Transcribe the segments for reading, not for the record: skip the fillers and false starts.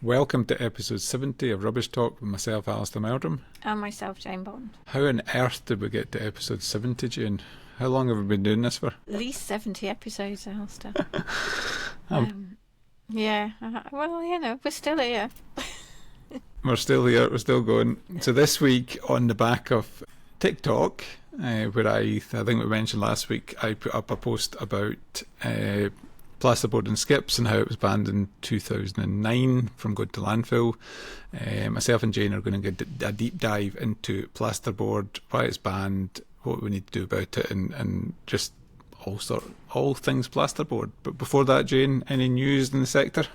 Welcome to episode 70 of Rubbish Talk with myself, Alasdair Meldrum. And myself, Jane Bond. How on earth did we get to episode 70, Jane? How long have we been doing this for? At least 70 episodes, Alasdair. We're still here. We're still here, we're still going. So this week, on the back of TikTok, where I think we mentioned last week, I put up a post about plasterboard and skips and how it was banned in 2009 from going to landfill. Myself and Jane are going to get a deep dive into plasterboard, why it's banned, what we need to do about it, and just all things plasterboard. But before that, Jane, any news in the sector?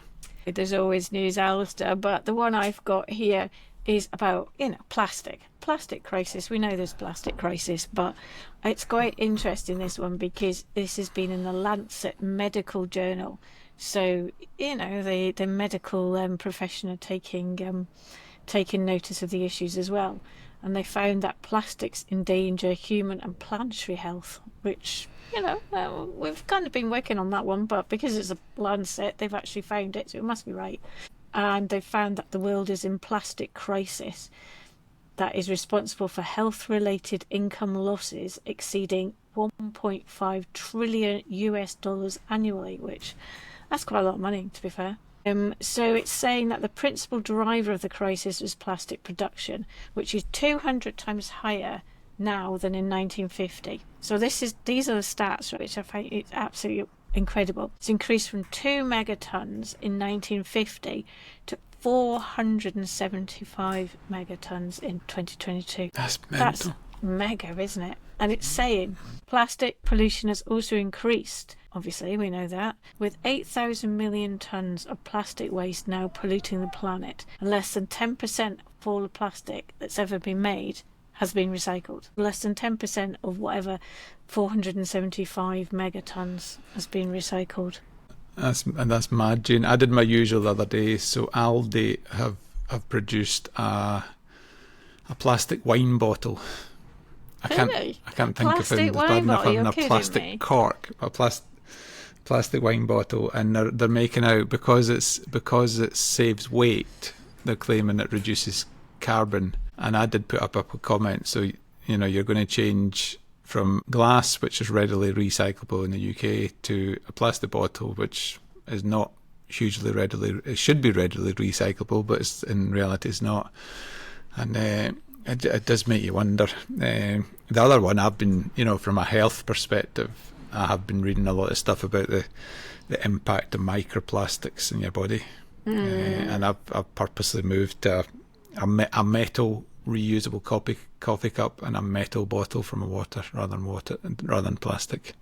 There's always news, Alasdair, but the one I've got here is about, plastic crisis. We know there's plastic crisis, but it's quite interesting, this one, because this has been in the Lancet Medical Journal. So, the medical profession are taking notice of the issues as well. And they found that plastics endanger human and planetary health, which, we've kind of been working on that one, but because it's a Lancet, they've actually found it, so it must be right. And they found that the world is in plastic crisis that is responsible for health-related income losses exceeding $1.5 trillion US annually, which that's quite a lot of money, to be fair. So it's saying that the principal driver of the crisis was plastic production, which is 200 times higher now than in 1950. So these are the stats, which I find it's absolutely incredible. It's increased from 2 megatons in 1950 to 475 megatons in 2022. That's mental. That's mega, isn't it? And it's saying plastic pollution has also increased. Obviously, we know that, with 8,000 million tonnes of plastic waste now polluting the planet, and less than 10% of all the plastic that's ever been made has been recycled. Less than 10% of whatever 475 megatons has been recycled. That's mad, Jane. I did my usual the other day. So Aldi have produced a plastic wine bottle. I can't think plastic of it. A plastic me. cork, a plastic wine bottle, and they're making out because it saves weight. They're claiming it reduces carbon. And I did put up a comment. So you're going to change from glass, which is readily recyclable in the UK, to a plastic bottle, which is not hugely readily. It should be readily recyclable, but in reality, it's not. And it does make you wonder. The other one, I've been, from a health perspective, I have been reading a lot of stuff about the impact of microplastics in your body, and I've purposely moved to a metal reusable coffee cup and a metal bottle from water rather than plastic,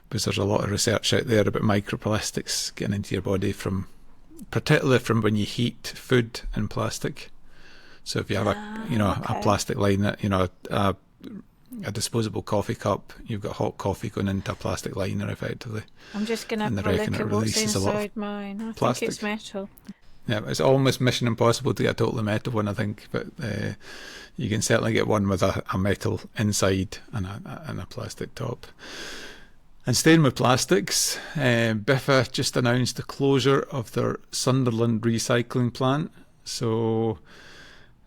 because there's a lot of research out there about microplastics getting into your body particularly from when you heat food in plastic. So if you have a plastic line, a disposable coffee cup, you've got hot coffee going into a plastic liner effectively. I'm just going to have a look at what's inside mine. I think it's metal. Yeah, it's almost mission impossible to get a totally metal one, I think, but you can certainly get one with a metal inside and a plastic top. And staying with plastics, Biffa just announced the closure of their Sunderland recycling plant. So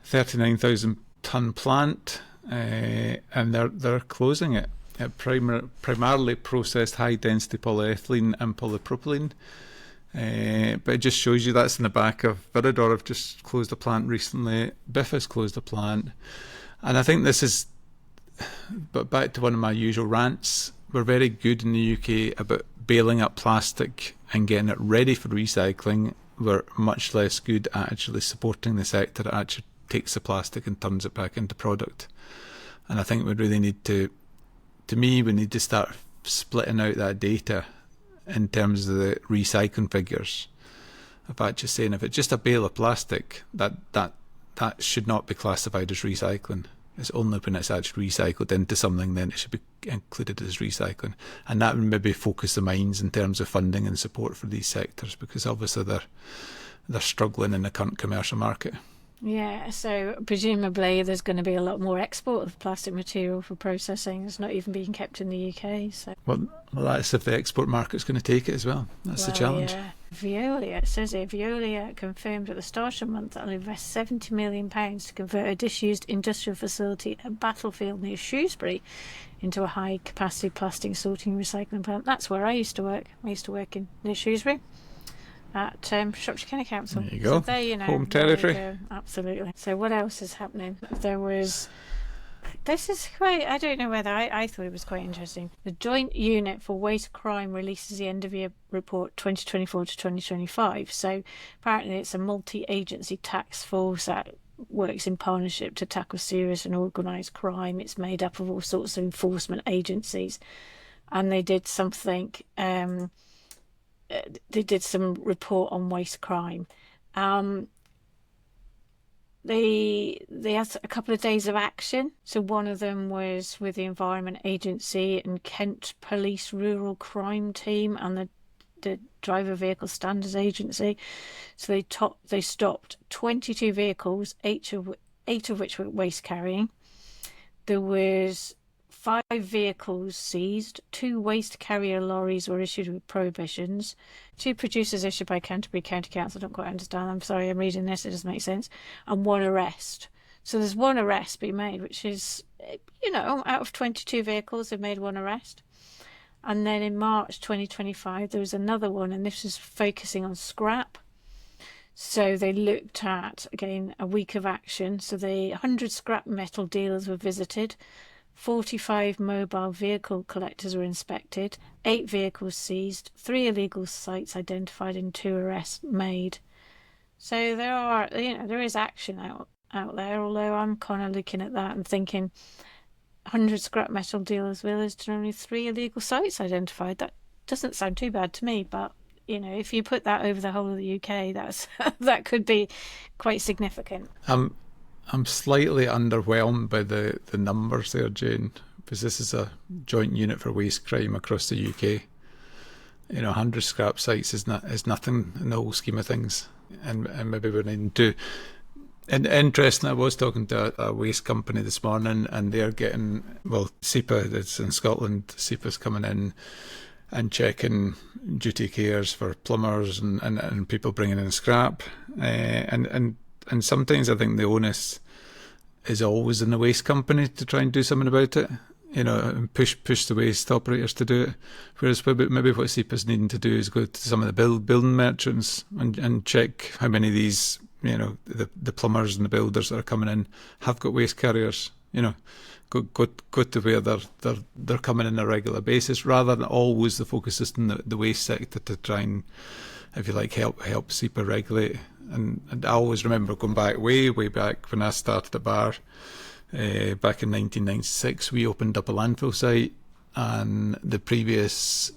39,000 tonne plant, and they're closing it. It primarily processed high density polyethylene and polypropylene. But it just shows you that's in the back of Viridor. Have just closed a plant recently. Biffa's closed a plant, and I think this is. But back to one of my usual rants, we're very good in the UK about baling up plastic and getting it ready for recycling. We're much less good at actually supporting the sector that actually takes the plastic and turns it back into product. And I think we really need to we need to start splitting out that data in terms of the recycling figures. Of actually saying if it's just a bale of plastic, that should not be classified as recycling. It's only when it's actually recycled into something then it should be included as recycling. And that would maybe focus the minds in terms of funding and support for these sectors, because obviously they're struggling in the current commercial market. Yeah, so presumably there's going to be a lot more export of plastic material for processing. It's not even being kept in the UK. So, Well, that's if the export market's going to take it as well. That's the challenge. yeah. Veolia, it says here, Veolia confirmed at the start of the month that it'll invest £70 million to convert a disused industrial facility at Battlefield near Shrewsbury into a high-capacity plastic sorting and recycling plant. That's where I used to work. I used to work near Shrewsbury at Shropshire County Council. There you go. So there, you know, Home territory. Absolutely. So what else is happening? This is quite, I don't know whether, I thought it was quite interesting. The Joint Unit for Waste Crime releases the end of year report 2024 to 2025. So apparently it's a multi-agency task force that works in partnership to tackle serious and organised crime. It's made up of all sorts of enforcement agencies. And they did something, they did some report on waste crime. They had a couple of days of action. So one of them was with the Environment Agency and Kent Police Rural Crime Team and the Driver Vehicle Standards Agency. So they stopped 22 vehicles, eight of which were waste carrying. There was 5 vehicles seized, 2 waste carrier lorries were issued with prohibitions, 2 producers issued by Canterbury County Council. I don't quite understand. I'm sorry, I'm reading this, it doesn't make sense. And 1 arrest. So there's 1 arrest being made, which is, you know, out of 22 vehicles, they've made 1 arrest. And then in March 2025, there was another one, and this was focusing on scrap. So they looked at, again, a week of action. So 100 scrap metal dealers were visited. 45 mobile vehicle collectors were inspected, 8 vehicles seized, 3 illegal sites identified and 2 arrests made. So there is action out there, although I'm kind of looking at that and thinking 100 scrap metal dealers villaged and only 3 illegal sites identified. That doesn't sound too bad to me, but you know, if you put that over the whole of the UK, that could be quite significant. I'm slightly underwhelmed by the numbers there, Jane, because this is a joint unit for waste crime across the UK. You know, 100 scrap sites is nothing in the whole scheme of things, and maybe we're needing to. And interesting, I was talking to a waste company this morning, and they're getting, well, SEPA that's in Scotland. SEPA's coming in and checking duty cares for plumbers and people bringing in scrap, and sometimes I think the onus is always in the waste company to try and do something about it, you know, and push the waste operators to do it. Whereas maybe what SEPA's needing to do is go to some of the building merchants and check how many of these, you know, the plumbers and the builders that are coming in have got waste carriers, you know. Go to where they're coming in on a regular basis, rather than always the focus is in the waste sector to try and, if you like, help SEPA regulate. And I always remember going back way back when I started at Bar, back in 1996, we opened up a landfill site, and the previous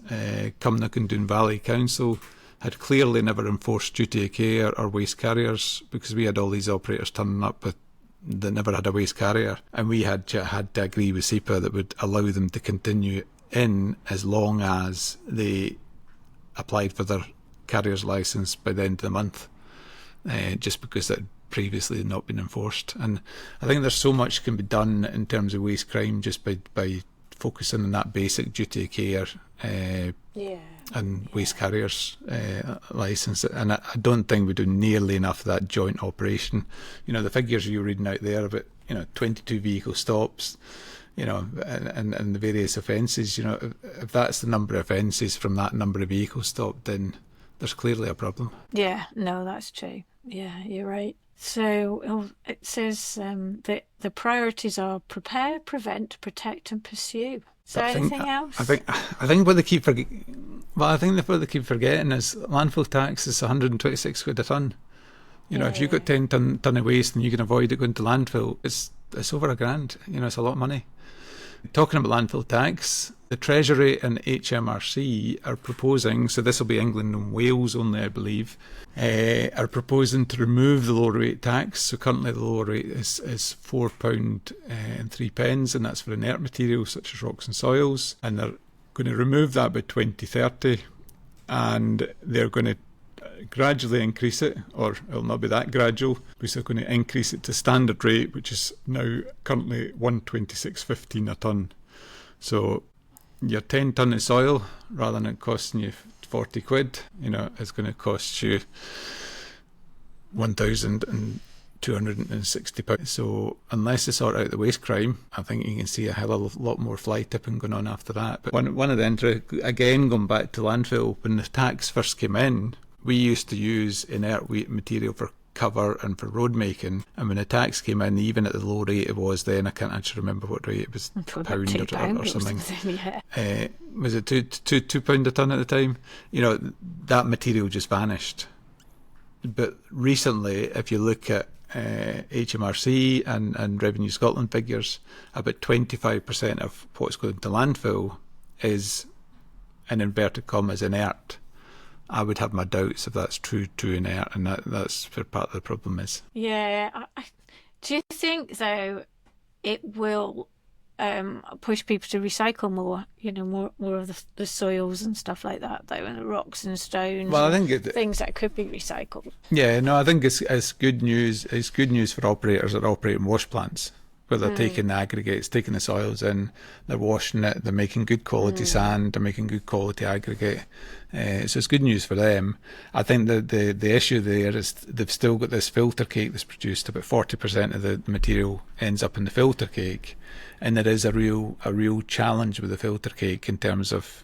Cumnock and Doon Valley Council had clearly never enforced duty of care or waste carriers, because we had all these operators turning up with that never had a waste carrier, and we had to agree with SEPA that would allow them to continue in as long as they applied for their carrier's licence by the end of the month, just because that had previously not been enforced. And I think there's so much can be done in terms of waste crime just by focusing on that basic duty of care and waste carriers licence. And I don't think we do nearly enough of that joint operation. You know, the figures you're reading out there about, you know, 22 vehicle stops, you know, and the various offences, you know, if that's the number of offences from that number of vehicles stopped, then there's clearly a problem. Yeah, no, that's true. Yeah, you're right. So it says that the priorities are prepare, prevent, protect and pursue. Is there anything else? I think what they keep forgetting, what they keep forgetting is landfill tax is 126 quid a tonne. You know, if you've got 10 tonne of waste and you can avoid it going to landfill, it's over £1,000. You know, it's a lot of money. Talking about landfill tax, the Treasury and HMRC are proposing, so this will be England and Wales only, I believe, are proposing to remove the lower rate tax. So currently the lower rate is £4.03, and that's for inert materials such as rocks and soils. And they're going to remove that by 2030, and they're going to gradually increase it, or it'll not be that gradual. We're still going to increase it to standard rate, which is now currently 126.15 a tonne. So your 10 tonne of soil, rather than it costing you 40 quid, is going to cost you £1,260. So unless they sort out the waste crime, I think you can see a hell of a lot more fly tipping going on after that. But one of the again, going back to landfill, when the tax first came in, we used to use inert weight material for cover and for road making, and when the tax came in, even at the low rate it was then, I can't actually remember what rate it was, £2 or something. Yeah. Was it £2 a tonne at the time? That material just vanished. But recently, if you look at HMRC and Revenue Scotland figures, about 25% of what's going to landfill is, in inverted commas, inert. I would have my doubts if that's true inert, and that's where part of the problem is. Yeah. Do you think, though, it will push people to recycle more, more of the soils and stuff like that, though, and the rocks and stones? Well, I think things that could be recycled. Yeah, no, I think it's good news. It's good news for operators that operate in wash plants, where they're taking the aggregates, taking the soils in, they're washing it, they're making good quality sand, they're making good quality aggregate. So it's good news for them. I think that the issue there is they've still got this filter cake that's produced. About 40% of the material ends up in the filter cake, and there is a real challenge with the filter cake in terms of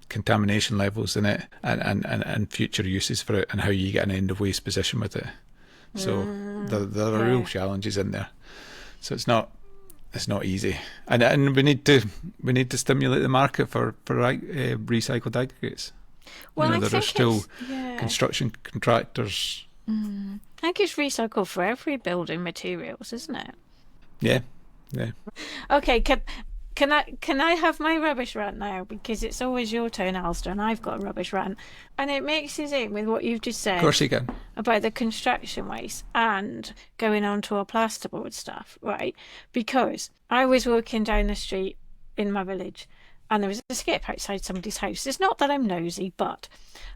contamination levels in it and future uses for it, and how you get an end of waste position with it. So there are real challenges in there. So it's not easy, and we need to stimulate the market for recycled aggregates. Well, there are still construction contractors. I think it's recycled for every building materials, isn't it? Yeah. Okay, can I have my rubbish rant now? Because it's always your turn, Alasdair, and I've got a rubbish rant. And it mixes in with what you've just said. Of course you can. About the construction waste and going on to our plasterboard stuff, right? Because I was walking down the street in my village, and there was a skip outside somebody's house. It's not that I'm nosy, but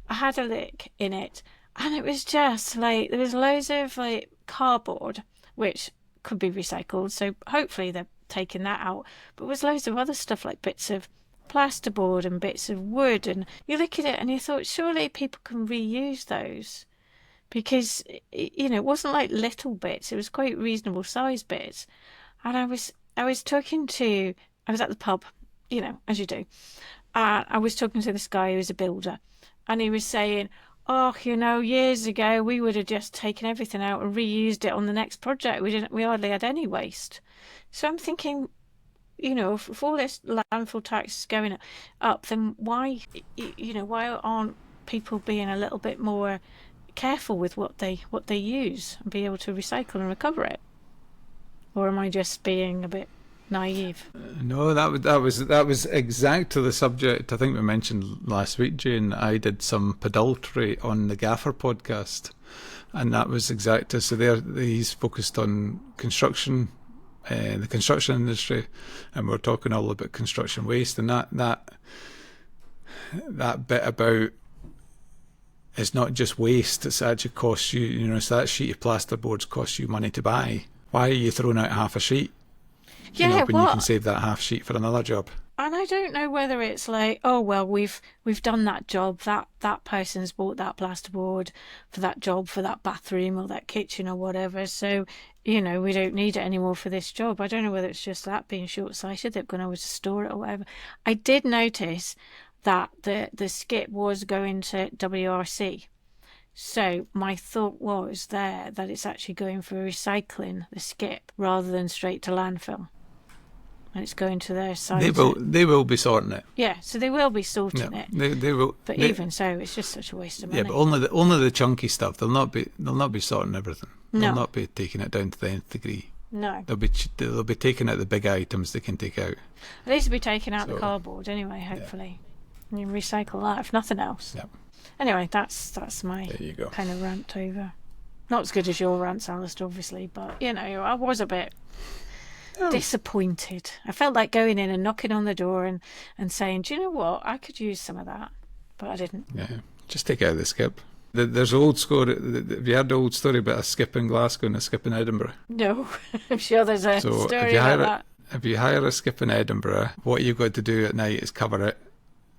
I had a look in it, and it was just like, there was loads of cardboard, which could be recycled, so hopefully they're taking that out. But there was loads of other stuff, like bits of plasterboard and bits of wood, and you look at it and you thought, surely people can reuse those, because it wasn't like little bits, it was quite reasonable size bits. And I was at the pub, as you do, and I was talking to this guy who's a builder, and he was saying, years ago we would have just taken everything out and reused it on the next project. We hardly had any waste. So I'm thinking, if all this landfill tax is going up, then why aren't people being a little bit more careful with what they use and be able to recycle and recover it? Or am I just being a bit naive? No, that was exactly the subject I think we mentioned last week, Jane. I did some pedaltry on the Gaffer podcast, and that was exactly so. He's focused on construction, the construction industry, and we're talking all about construction waste, and that bit about it's not just waste, it's actually costs you, so that sheet of plasterboards costs you money to buy. Why are you throwing out half a sheet? When you can save that half sheet for another job? And I don't know whether it's like, we've done that job, that person's bought that plasterboard for that job, for that bathroom or that kitchen or whatever, so we don't need it anymore for this job. I don't know whether it's just that being short-sighted, they've gone over to store it or whatever. I did notice that the skip was going to WRC, so my thought was that it's actually going for recycling, the skip, rather than straight to landfill. And it's going to their site. They will be sorting it. Yeah, so they will be sorting it. They will. But even so, it's just such a waste of money. Yeah, but only the chunky stuff. They'll not be sorting everything. They'll not be taking it down to the nth degree. No. They'll be taking out the big items they can take out. At least they'll be taking out the cardboard anyway. Hopefully, you can recycle that if nothing else. Yeah. Anyway, that's my kind of rant over. Not as good as your rants, Alasdair, obviously, but I was a bit disappointed. I felt like going in and knocking on the door and saying, do you know what, I could use some of that, but I didn't. Yeah, just take out the skip. There's old story. Have you heard the old story about a skip in Glasgow and a skip in Edinburgh? No, I'm sure there's a So story about that. if you hire a skip in Edinburgh, what you've got to do at night is cover it,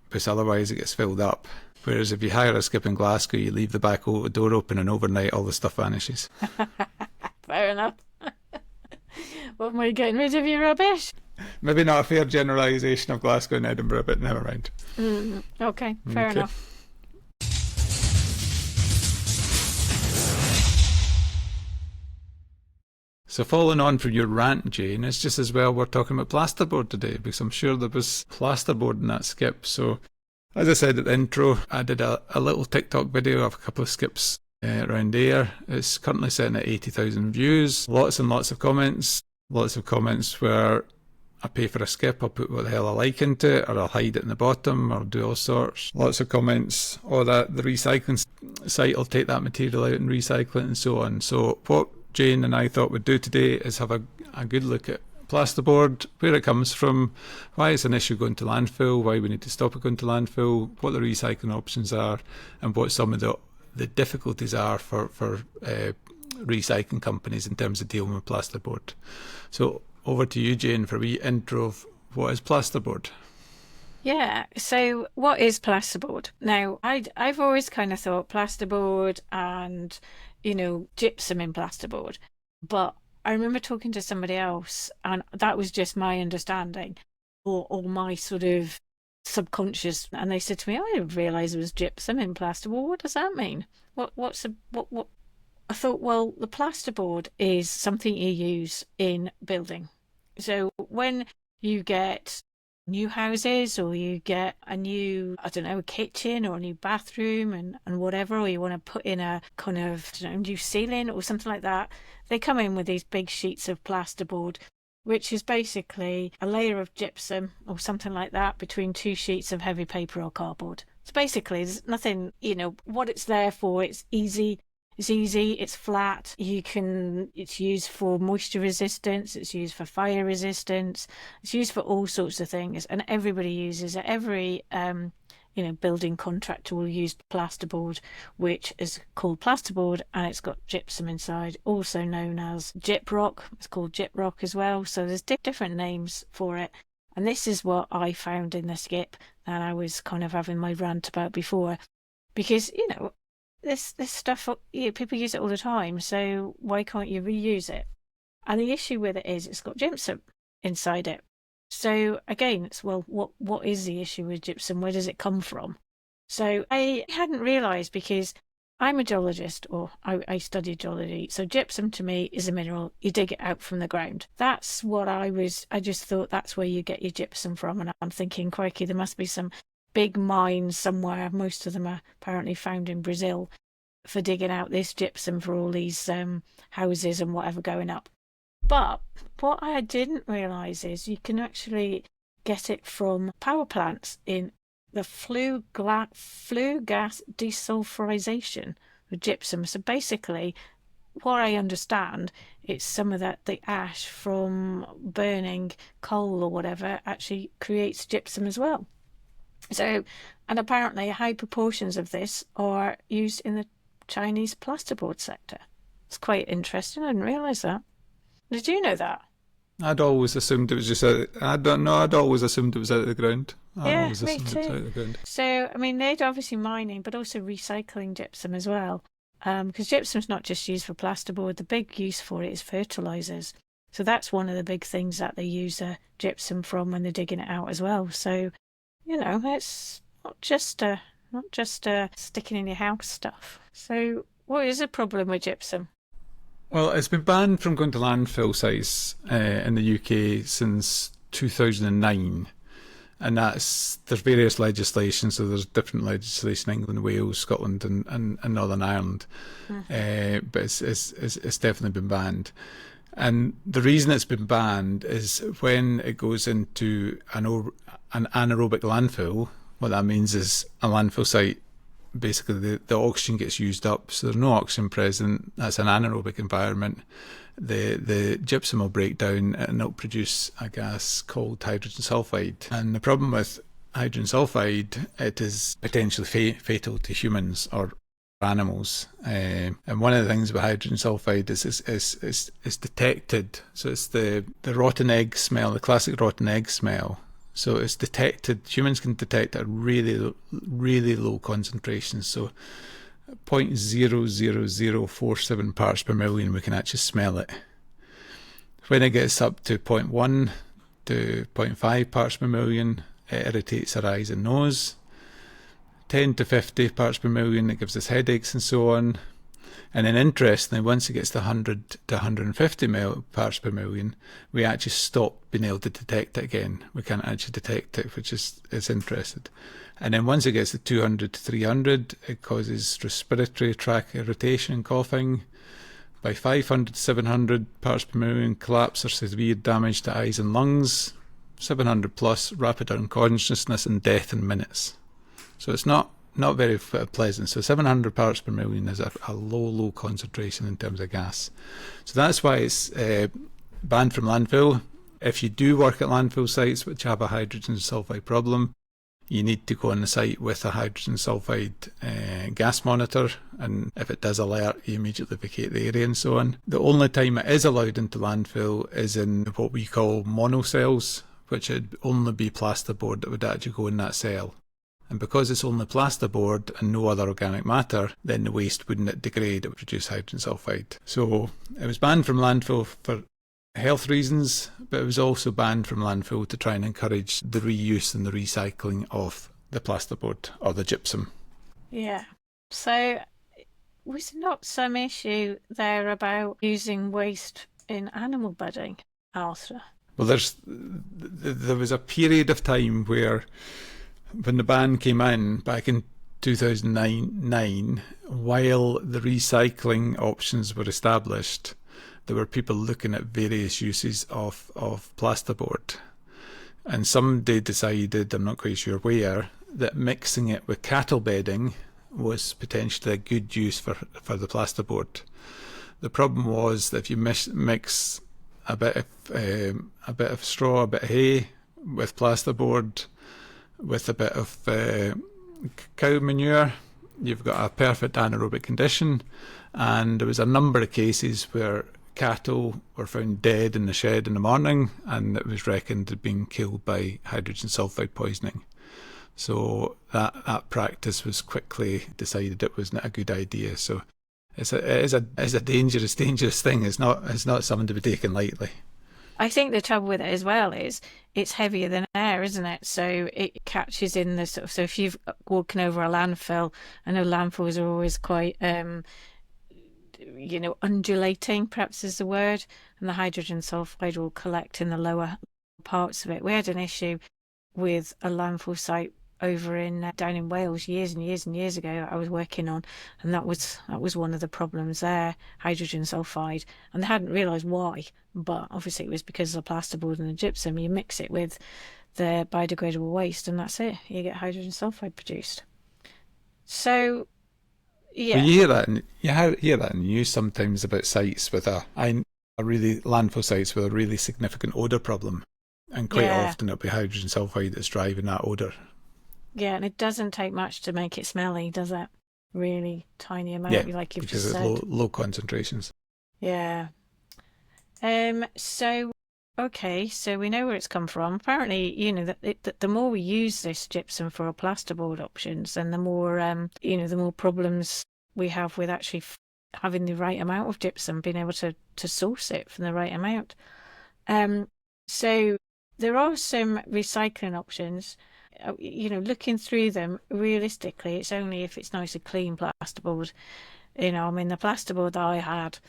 because otherwise it gets filled up. Whereas if you hire a skip in Glasgow, you leave the back door open, and overnight all the stuff vanishes. Fair enough. What, am I getting rid of your rubbish? Maybe not a fair generalisation of Glasgow and Edinburgh, but never mind. Okay, fair enough. So following on from your rant, Jane, it's just as well we're talking about plasterboard today, because I'm sure there was plasterboard in that skip. So as I said at the intro, I did a little TikTok video of a couple of skips around there. It's currently sitting at 80,000 views, lots and lots of comments where I pay for a skip, I'll put what the hell I like into it, or I'll hide it in the bottom, or do all sorts. Lots of comments, or that the recycling site will take that material out and recycle it, and so on. So what Jane and I thought we'd do today is have a good look at plasterboard, where it comes from, why it's an issue going to landfill, why we need to stop it going to landfill, what the recycling options are, and what some of the difficulties are for recycling companies in terms of dealing with plasterboard. So over to you, Jane, for a wee intro of what is plasterboard. Yeah, so what is plasterboard? Now, I've always kind of thought plasterboard and, gypsum in plasterboard. But I remember talking to somebody else, and that was just my understanding or my sort of subconscious. And they said to me, I didn't realise it was gypsum in plasterboard. What does that mean? What? I thought, well, the plasterboard is something you use in building. So when you get new houses, or you get a new, a kitchen or a new bathroom and whatever, or you want to put in a kind of, new ceiling or something like that, they come in with these big sheets of plasterboard, which is basically a layer of gypsum or something like that between two sheets of heavy paper or cardboard. So basically, there's nothing, what it's there for. It's easy. It's flat. It's used for moisture resistance. It's used for fire resistance. It's used for all sorts of things, and everybody uses it. Every building contractor will use plasterboard, which is called plasterboard, and it's got gypsum inside, also known as gyprock. It's called gyprock as well. So there's different names for it. And this is what I found in the skip that I was kind of having my rant about before, because this stuff, people use it all the time, so why can't you reuse it? And the issue with it is it's got gypsum inside it. So again, it's, well, what is the issue with gypsum? Where does it come from? So I hadn't realised, because I'm a geologist, or I studied geology. So gypsum to me is a mineral. You dig it out from the ground. That's what I just thought that's where you get your gypsum from. And I'm thinking, crikey, there must be some big mines somewhere. Most of them are apparently found in Brazil for digging out this gypsum for all these houses and whatever going up. But what I didn't realise is you can actually get it from power plants in the flue gas desulfurization of gypsum. So basically, what I understand, it's some of the ash from burning coal or whatever actually creates gypsum as well. So, and apparently high proportions of this are used in the Chinese plasterboard sector. It's quite interesting. I didn't realise that. Did you know that? I'd always assumed it was just I'd always assumed it was out of the ground. Yeah, me too. So, they're obviously mining, but also recycling gypsum as well. Because gypsum's not just used for plasterboard. The big use for it is fertilisers. So that's one of the big things that they use gypsum from when they're digging it out as well. So, it's not just sticking in your house stuff. So what is the problem with gypsum? Well, it's been banned from going to landfill sites in the UK since 2009. And there's various legislation, so there's different legislation in England, Wales, Scotland and Northern Ireland. Mm-hmm. But it's definitely been banned. And the reason it's been banned is when it goes into an anaerobic landfill, what that means is a landfill site, basically the oxygen gets used up, so there's no oxygen present. That's an anaerobic environment. The gypsum will break down and it'll produce a gas called hydrogen sulfide. And the problem with hydrogen sulfide, it is potentially fatal to humans or animals. And one of the things about hydrogen sulfide is it's detected. So it's the rotten egg smell, the classic rotten egg smell. So it's detected, humans can detect at really, really low concentrations. So 0.00047 parts per million, we can actually smell it. When it gets up to 0.1 to 0.5 parts per million, it irritates our eyes and nose. 10 to 50 parts per million, it gives us headaches and so on. And then interestingly, once it gets to 100 to 150 parts per million, we actually stop being able to detect it again. We can't actually detect it, which is interesting. And then once it gets to 200 to 300, it causes respiratory tract irritation, coughing. By 500 to 700 parts per million, collapse or severe damage to eyes and lungs. 700 plus, rapid unconsciousness and death in minutes. So it's not very pleasant. So 700 parts per million is a low concentration in terms of gas. So that's why it's banned from landfill. If you do work at landfill sites which have a hydrogen sulfide problem, you need to go on the site with a hydrogen sulfide gas monitor, and if it does alert, you immediately vacate the area and so on. The only time it is allowed into landfill is in what we call monocells, which would only be plasterboard that would actually go in that cell. And because it's only plasterboard and no other organic matter, then the waste wouldn't degrade, it would produce hydrogen sulfide. So it was banned from landfill for health reasons, but it was also banned from landfill to try and encourage the reuse and the recycling of the plasterboard or the gypsum. Yeah. So was not some issue there about using waste in animal bedding, Alasdair? Well, there was a period of time where, when the ban came in back in 2009, while the recycling options were established, there were people looking at various uses of plasterboard. And somebody decided, I'm not quite sure where, that mixing it with cattle bedding was potentially a good use for the plasterboard. The problem was that if you mix a bit of straw, a bit of hay with plasterboard, with a bit of cow manure, you've got a perfect anaerobic condition. And there was a number of cases where cattle were found dead in the shed in the morning, and it was reckoned had been killed by hydrogen sulfide poisoning. So that practice was quickly decided it was not a good idea. So it is a dangerous thing. It's not something to be taken lightly. I think the trouble with it as well is it's heavier than air, isn't it? So it catches in the sort of, so if you've walking over a landfill, I know landfills are always quite undulating, perhaps is the word, and the hydrogen sulfide will collect in the lower parts of it. We had an issue with a landfill site over down in Wales years and years and years ago I was working on, and that was one of the problems there, hydrogen sulfide, and they hadn't realised why, but obviously it was because of the plasterboard and the gypsum. You mix it with the biodegradable waste and that's it, you get hydrogen sulfide produced. So yeah, well, you hear that in the news sometimes about sites with a really landfill sites with a really significant odour problem, and quite often it'll be hydrogen sulfide that's driving that odour. Yeah, and it doesn't take much to make it smelly, does it? Really tiny amount, like you've just said. Because it's low concentrations. Yeah. So we know where it's come from. Apparently, the more we use this gypsum for our plasterboard options, then the more the more problems we have with actually having the right amount of gypsum, being able to source it from the right amount. So there are some recycling options. Looking through them, realistically, it's only if it's nice and clean plasterboard. The plasterboard that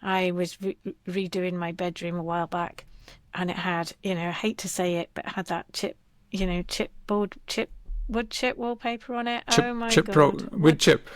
I was redoing my bedroom a while back, and it had, I hate to say it, but it had that wood chip wallpaper on it. Oh my God. Wood chip.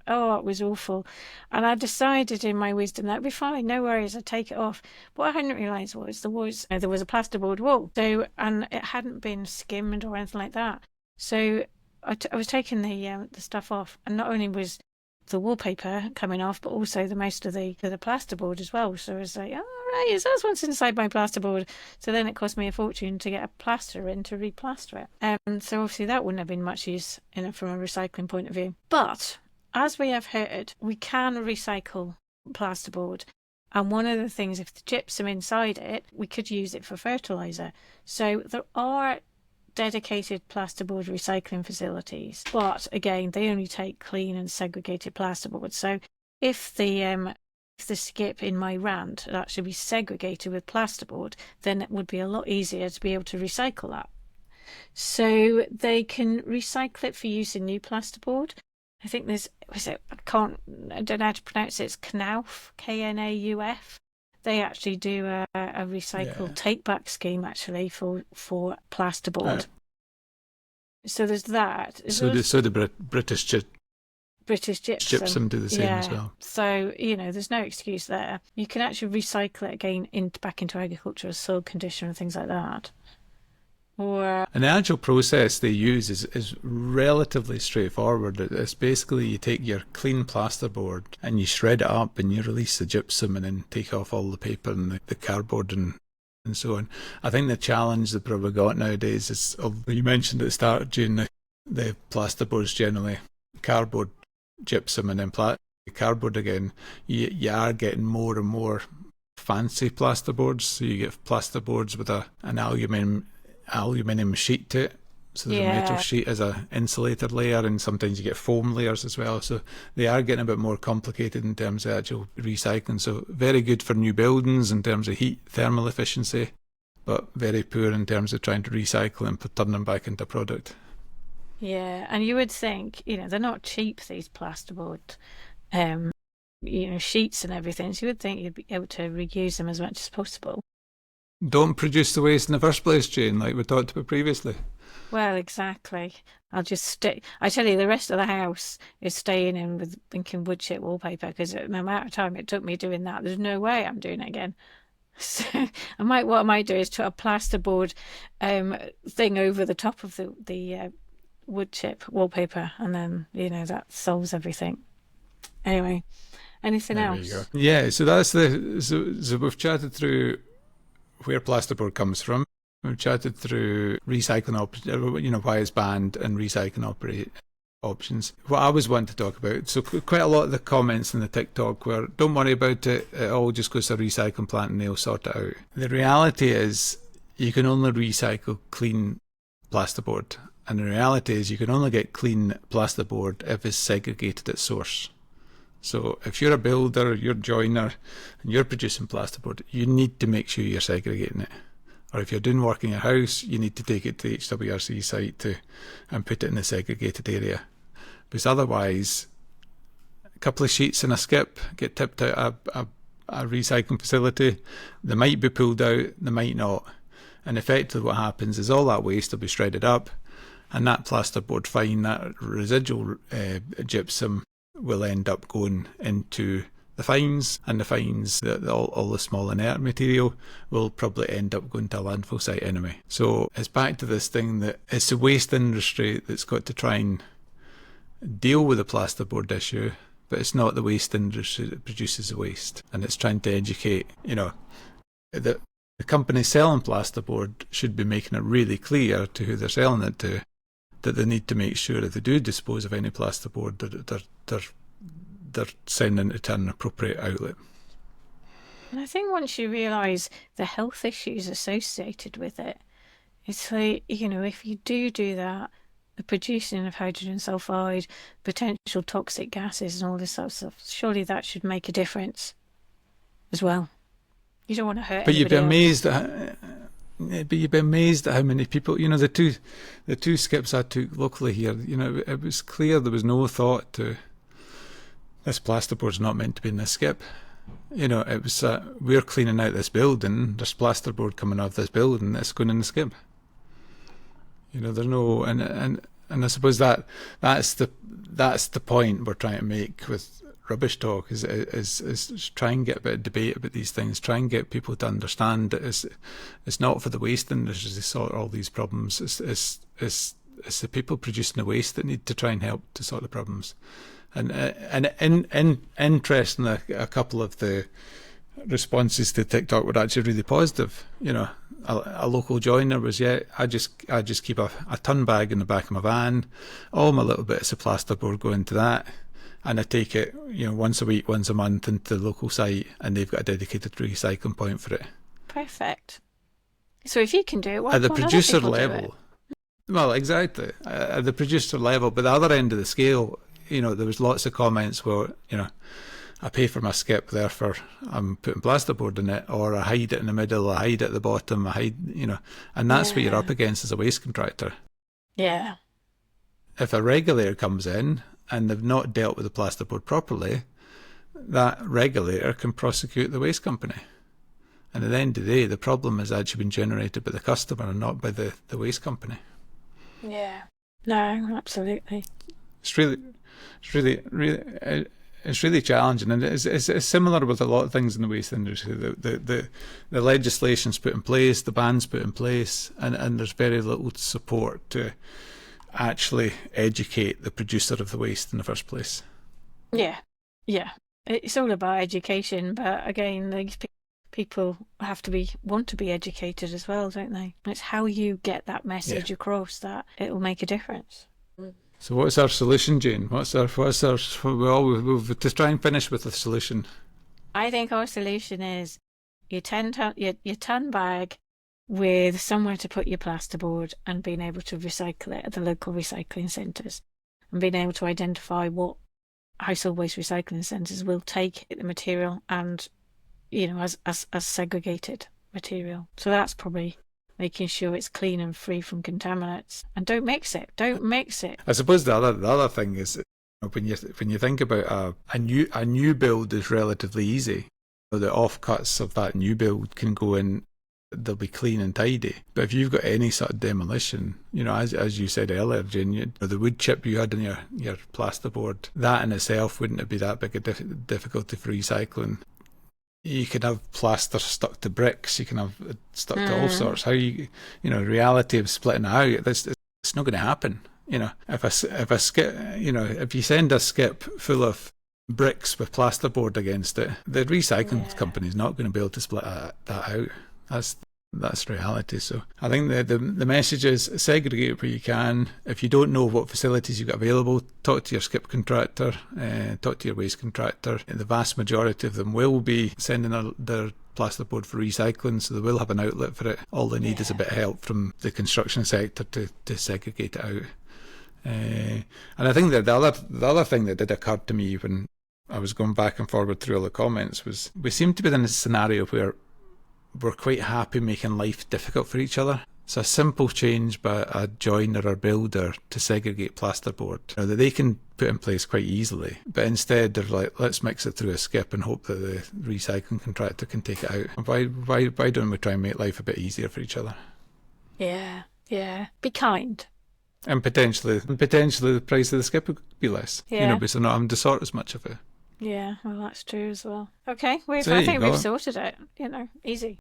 Oh, it was awful. And I decided in my wisdom that'd be fine, no worries, I'd take it off. What I hadn't realised was there was a plasterboard wall. So, and it hadn't been skimmed or anything like that. So I was taking the stuff off, and not only was the wallpaper coming off, but also the most of the plasterboard as well. So I was like, right, so that's what's inside my plasterboard. So then it cost me a fortune to get a plasterer in to replaster it. So obviously that wouldn't have been much use from a recycling point of view. But as we have heard, we can recycle plasterboard. And one of the things, if the gypsum inside it, we could use it for fertiliser. So there are dedicated plasterboard recycling facilities. But again, they only take clean and segregated plasterboard. So if the skip in my Rant had actually be segregated with plasterboard, then it would be a lot easier to be able to recycle that. So they can recycle it for use in new plasterboard. I think I don't know how to pronounce it. It's Knauf, Knauf. They actually do a recycled take-back scheme actually for plasterboard. So there's that. So the British gypsum do the same as well. So, there's no excuse there. You can actually recycle it again back into agriculture as soil conditioner and things like that. And the actual process they use is relatively straightforward. It's basically you take your clean plasterboard and you shred it up and you release the gypsum and then take off all the paper and the cardboard and so on. I think the challenge they've probably got nowadays is, you mentioned at the start, June, the plasterboard's generally cardboard, gypsum and then cardboard again. You are getting more and more fancy plasterboards. So you get plasterboards with an aluminium sheet to it. So there's a metal sheet as a insulator layer, and sometimes you get foam layers as well. So they are getting a bit more complicated in terms of actual recycling. So very good for new buildings in terms of heat, thermal efficiency, but very poor in terms of trying to recycle and turn them back into product. Yeah, and you would think, they're not cheap, these plasterboard, sheets and everything. So you would think you'd be able to reuse them as much as possible. Don't produce the waste in the first place, Jane, like we talked about previously. Well, exactly. I'll just stay. I tell you, the rest of the house is staying in with thinking wood chip wallpaper, because the amount of time it took me doing that, there's no way I'm doing it again. So what I might do is put a plasterboard thing over the top of the wood chip wallpaper, and then that solves everything. Anyway, anything else? Yeah, so that's so we've chatted through where plasterboard comes from. We've chatted through recycling why it's banned and recycling options. What I was wanting to talk about, so quite a lot of the comments in the TikTok were, don't worry about it, it all just goes to a recycling plant and they'll sort it out. The reality is you can only recycle clean plasterboard, and the reality is you can only get clean plasterboard if it's segregated at source. So if you're a builder, you're a joiner, and you're producing plasterboard, you need to make sure you're segregating it. Or if you're doing work in your house, you need to take it to the HWRC site and put it in the segregated area. Because otherwise, a couple of sheets in a skip get tipped out a recycling facility. They might be pulled out, they might not. And effectively what happens is all that waste will be shredded up, and that plasterboard fine, that residual gypsum, will end up going into the fines, and the fines, all the small inert material, will probably end up going to a landfill site anyway. So it's back to this thing that it's the waste industry that's got to try and deal with the plasterboard issue, but it's not the waste industry that produces the waste. And it's trying to educate, the companies selling plasterboard should be making it really clear to who they're selling it to that they need to make sure if they do dispose of any plasterboard that they're sending it to an appropriate outlet. And I think once you realise the health issues associated with it, it's like, if you do that, the producing of hydrogen sulfide, potential toxic gases and all this sort of stuff, surely that should make a difference as well. You don't want to hurt anybody else. But you'd be amazed at how many people, the two skips I took locally here, it was clear there was no thought to, this plasterboard's not meant to be in this skip. It was, we're cleaning out this building, there's plasterboard coming off this building, that's going in the skip. There's no, and I suppose that's the point we're trying to make with rubbish talk, is try and get a bit of debate about these things, try and get people to understand that it's not for the waste industry to sort all these problems, it's the people producing the waste that need to try and help to sort the problems. And interestingly, a couple of the responses to TikTok were actually really positive. A local joiner was, I just keep a ton bag in the back of my van, all my little bits of plasterboard go into that. and I take it, once a week, once a month into the local site, and they've got a dedicated recycling point for it. Perfect. So if you can do it, why At the can't other producer people do it? level, well, exactly, at the producer level, but the other end of the scale, there was lots of comments where, I pay for my skip, therefore I'm putting plasterboard in it, or I hide it in the middle, I hide it at the bottom, I hide, and that's what you're up against as a waste contractor. Yeah. If a regulator comes in and they've not dealt with the plasterboard properly, that regulator can prosecute the waste company. And at the end of the day, the problem has actually been generated by the customer and not by the waste company. Yeah. No, absolutely. It's really challenging, and it's similar with a lot of things in the waste industry. The legislation's put in place, the ban's put in place, and there's very little support to actually educate the producer of the waste in the first place. Yeah. It's all about education, but again, these people have to want to be educated as well, don't they? It's how you get that message across that it will make a difference. So what's our solution, Jane? What's our we've to try and finish with the solution? I think our solution is your 10-ton bag with somewhere to put your plasterboard, and being able to recycle it at the local recycling centres, and being able to identify what household waste recycling centres will take the material and, as segregated material. So that's probably making sure it's clean and free from contaminants, and don't mix it. I suppose the other thing is, when you think about a new build is relatively easy. The offcuts of that new build can go in, they'll be clean and tidy. But if you've got any sort of demolition, as you said earlier, Jane, the wood chip you had in your plasterboard, that in itself wouldn't be that big a difficulty for recycling. You can have plaster stuck to bricks, you can have it stuck to all sorts. How reality of splitting it out, it's not going to happen. If a skip, if you send a skip full of bricks with plasterboard against it, the recycling company's not going to be able to split that out. That's reality. So I think the message is segregate where you can. If you don't know what facilities you've got available, talk to your skip contractor, talk to your waste contractor. The vast majority of them will be sending their plasterboard for recycling, so they will have an outlet for it. All they need is a bit of help from the construction sector to segregate it out. And I think that the other thing that did occur to me when I was going back and forward through all the comments was, we seem to be in a scenario where we're quite happy making life difficult for each other. It's a simple change by a joiner or builder to segregate plasterboard that they can put in place quite easily. But instead they're like, let's mix it through a skip and hope that the recycling contractor can take it out. Why don't we try and make life a bit easier for each other? Yeah. Be kind. And potentially the price of the skip would be less. Because they're not having to sort as much of it. Yeah, well, that's true as well. Okay, I think we've sorted it. Easy.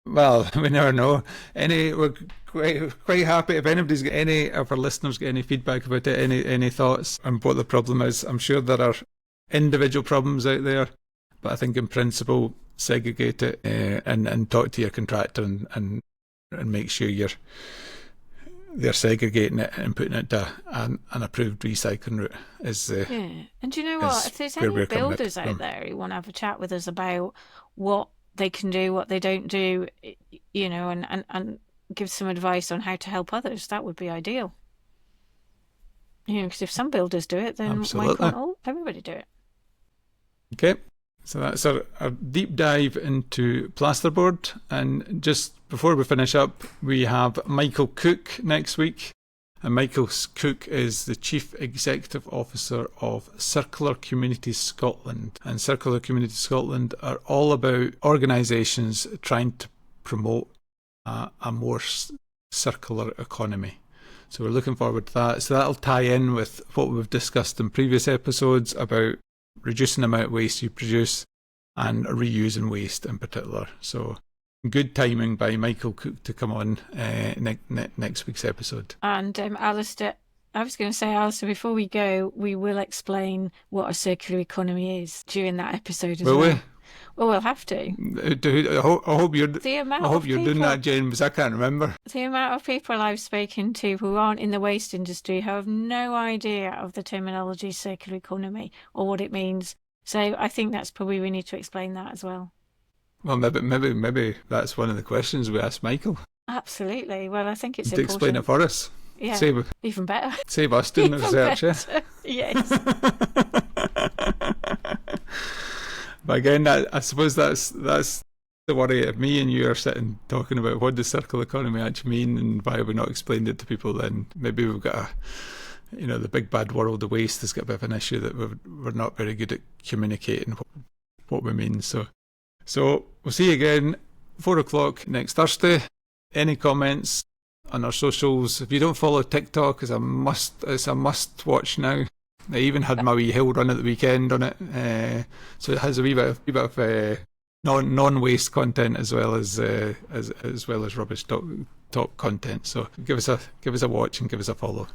Well, we never know. We're quite happy if anybody's got any of our listeners got any feedback about it, any thoughts on what the problem is. I'm sure there are individual problems out there, but I think in principle, segregate it and talk to your contractor and make sure they're segregating it and putting it to an approved recycling route. And do you know what? If there's any builders out there who want to have a chat with us about what they can do, what they don't do, and give some advice on how to help others, that would be ideal. Because if some builders do it, then why can't everybody do it? Okay, so that's our deep dive into plasterboard. And just before we finish up, we have Michael Cook next week. And Michael Cook is the Chief Executive Officer of Circular Communities Scotland. And Circular Communities Scotland are all about organisations trying to promote a more circular economy. So we're looking forward to that. So that'll tie in with what we've discussed in previous episodes about reducing the amount of waste you produce and reusing waste in particular. So good timing by Michael Cook to come on next week's episode. And Alasdair, I was going to say, Alasdair, before we go, we will explain what a circular economy is during that episode as well. Well, we'll have to. I hope you're The amount I hope of you're doing people- that, Jane, because I can't remember. The amount of people I've spoken to who aren't in the waste industry who have no idea of the terminology circular economy or what it means. So I think that's probably we need to explain that as well. Well, maybe that's one of the questions we asked Michael Absolutely. Well, I think it's to important. explain it for us. Yeah. Save Even better. us doing the Even research, better. Yes. But again, I suppose that's the worry of me and you are sitting talking about what does circular economy actually mean and why have we not explained it to people. Then maybe we've got the big bad world of waste has got a bit of an issue that we're not very good at communicating what we mean. So we'll see you again 4:00 next Thursday. Any comments on our socials? If you don't follow TikTok, it's a must watch now. I even had my wee hill run at the weekend on it, so it has a wee bit of non-waste content as well as rubbish talk content. So give us a watch and give us a follow.